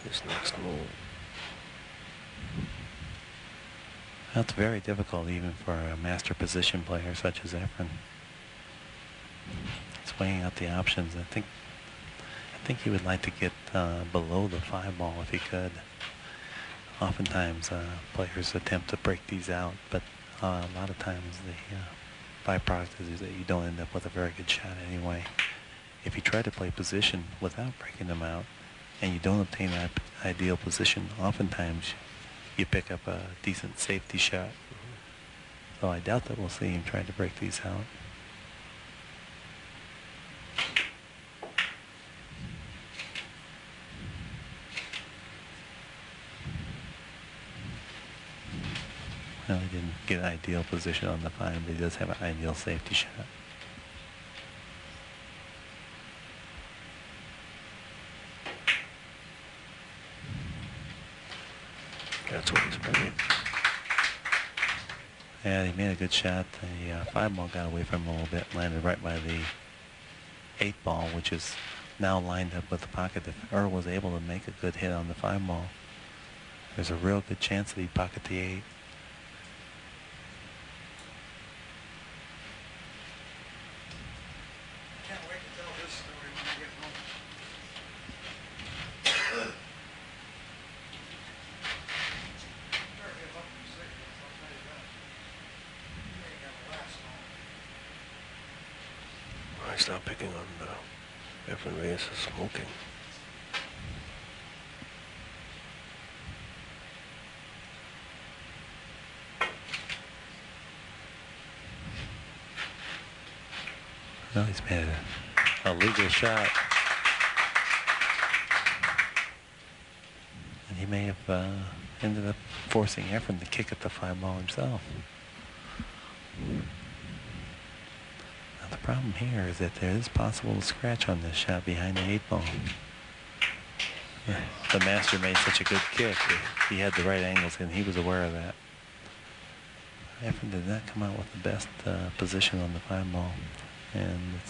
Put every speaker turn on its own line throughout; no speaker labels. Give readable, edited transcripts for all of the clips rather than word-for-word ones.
his next move.
That's very difficult even for a master position player such as Efren. He's weighing out the options. I think he would like to get below the 5-ball if he could. Oftentimes players attempt to break these out, but a lot of times the byproduct is that you don't end up with a very good shot anyway. If you try to play position without breaking them out and you don't obtain that ideal position, oftentimes you pick up a decent safety shot. So I doubt that we'll see him trying to break these out. Well, he didn't get an ideal position on the 5, but he does have an ideal safety shot.
That's what he's playing.
Yeah, he made a good shot. The 5-ball got away from him a little bit, landed right by the 8-ball, which is now lined up with the pocket. If Earl was able to make a good hit on the 5-ball, there's a real good chance that he'd pocket the 8.
He's not picking on Efren Reyes is smoking.
Well, he's made a legal shot. And he may have ended up forcing Efren to kick at the 5-ball himself. Now the problem here is that there is possible scratch on this shot behind the 8-ball. The master made such a good kick. He had the right angles and he was aware of that. Efren did not come out with the best position on the 5-ball. And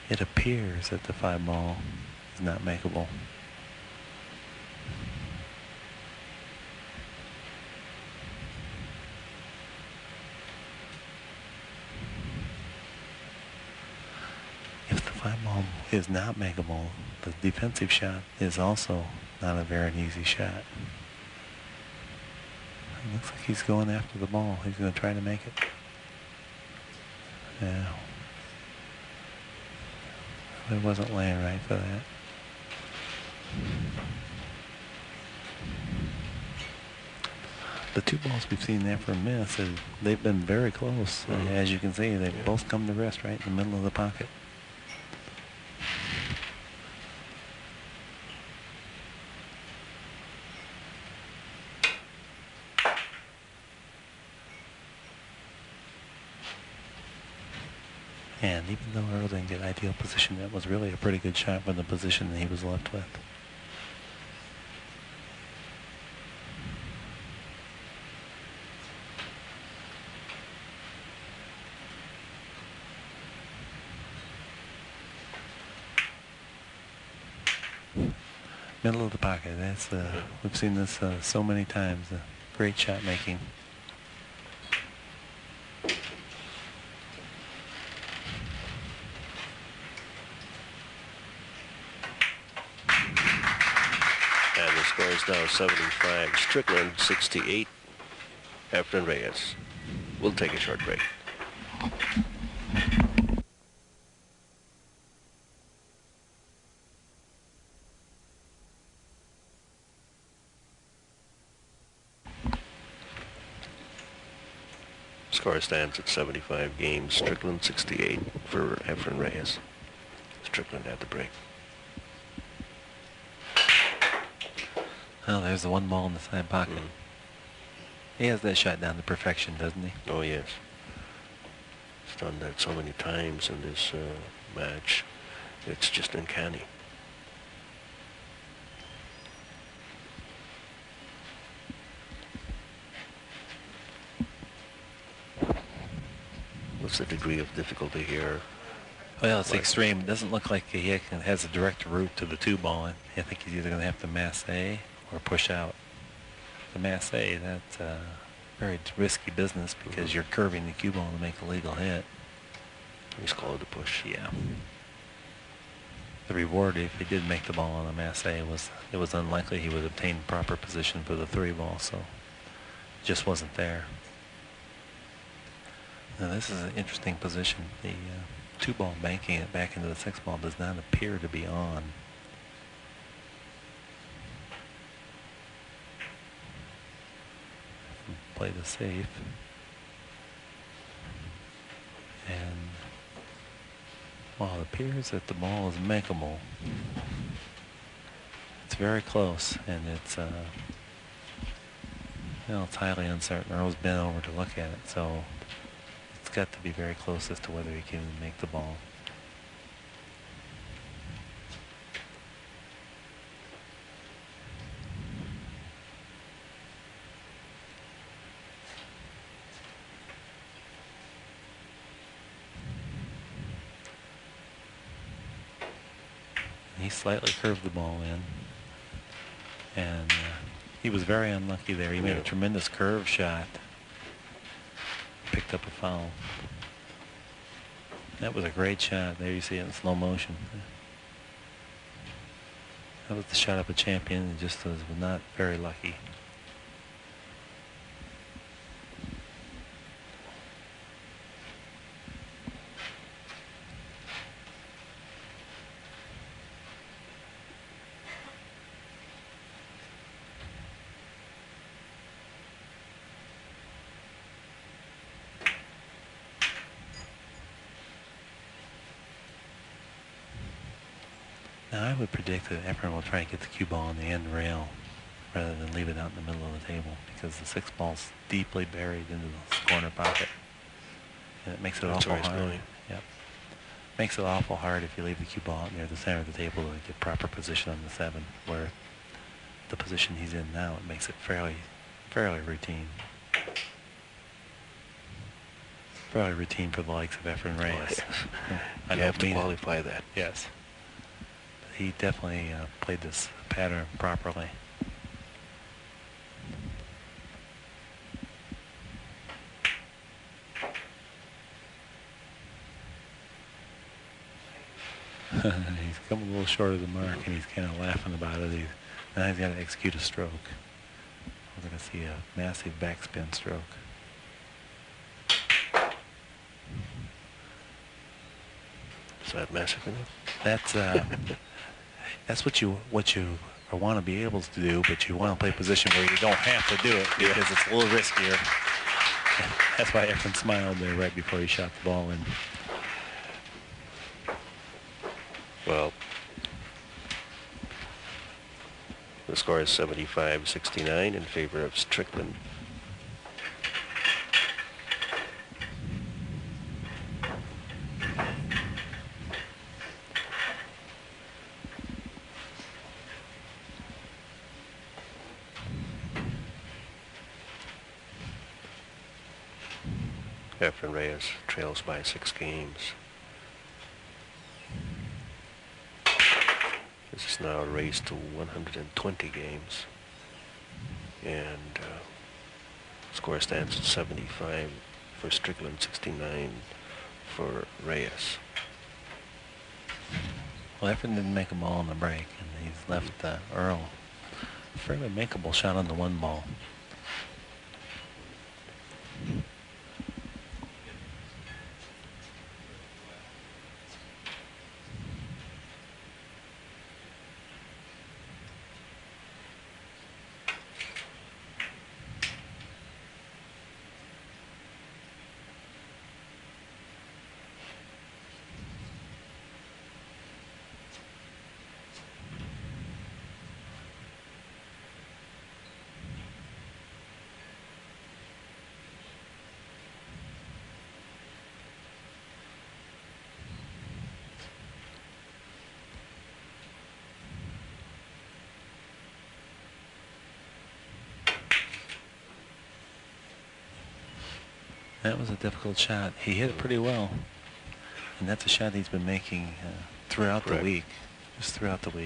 it appears that the 5-ball is not makeable. If the 5-ball is not makeable, the defensive shot is also not a very easy shot. It looks like he's going after the ball. He's going to try to make it. Yeah. It wasn't laying right for that. The 2 balls we've seen Efren miss, they've been very close. As you can see, they've both come to rest right in the middle of the pocket. And even though Earl didn't get ideal position, that was really a pretty good shot from the position that he was left with. Middle of the pocket. That's we've seen this so many times. Great shot making.
Score is now 75. Strickland 68. Efren Reyes. We'll take a short break. Score stands at 75 games. Strickland 68 for Efren Reyes. Strickland at the break.
Oh, there's the 1 ball in the side pocket. He has that shot down to perfection, doesn't he?
Oh, yes. He's done that so many times in this match. It's just uncanny. What's the degree of difficulty here?
Well, it's extreme. It doesn't look like he has a direct route to the 2-ball. I think he's either going to have to masse or push out. The masse, that's very risky business because you're curving the cue ball to make a legal hit.
He's called to push.
Yeah. The reward, if he did make the ball on the masse, it was unlikely he would obtain proper position for the 3-ball, so it just wasn't there. Now this is an interesting position. The 2-ball banking it back into the 6-ball does not appear to be on. Play the safe. And while it appears that the ball is makeable, it's very close, and it's it's highly uncertain. Earl's been over to look at it, so it's got to be very close as to whether he can make the ball. He slightly curved the ball in, and he was very unlucky there. He made a tremendous curve shot, picked up a foul. That was a great shot. There you see it in slow motion. That was the shot of a champion. He just was not very lucky. Now I would predict that Efren will try and get the cue ball on the end rail rather than leave it out in the middle of the table, because the 6-ball's deeply buried into the corner pocket, and it makes it awful hard. Yep. Makes it awful hard if you leave the cue ball out near the center of the table to get proper position on the 7, where the position he's in now, it makes it fairly routine. Fairly routine for the likes of Efren Reyes.
Oh, yes.
I
you have to qualify that.
Yes. He definitely played this pattern properly. He's come a little short of the mark, and he's kind of laughing about it. Now he's got to execute a stroke. We're going to see a massive backspin stroke.
Is that massive enough?
That's what you want to be able to do, but you want to play a position where you don't have to do it because it's a little riskier. That's why Efren smiled there right before he shot the ball in.
Well, the score is 75-69 in favor of Strickland. Efren Reyes trails by 6 games. This is now raised to 120 games. And score stands at 75 for Strickland, 69 for Reyes.
Well, Efren didn't make a ball on the break, and he's left Earl a fairly makeable shot on the 1-ball. That was a difficult shot. He hit it pretty well. And that's a shot he's been making throughout
Correct.
the week, just throughout the week.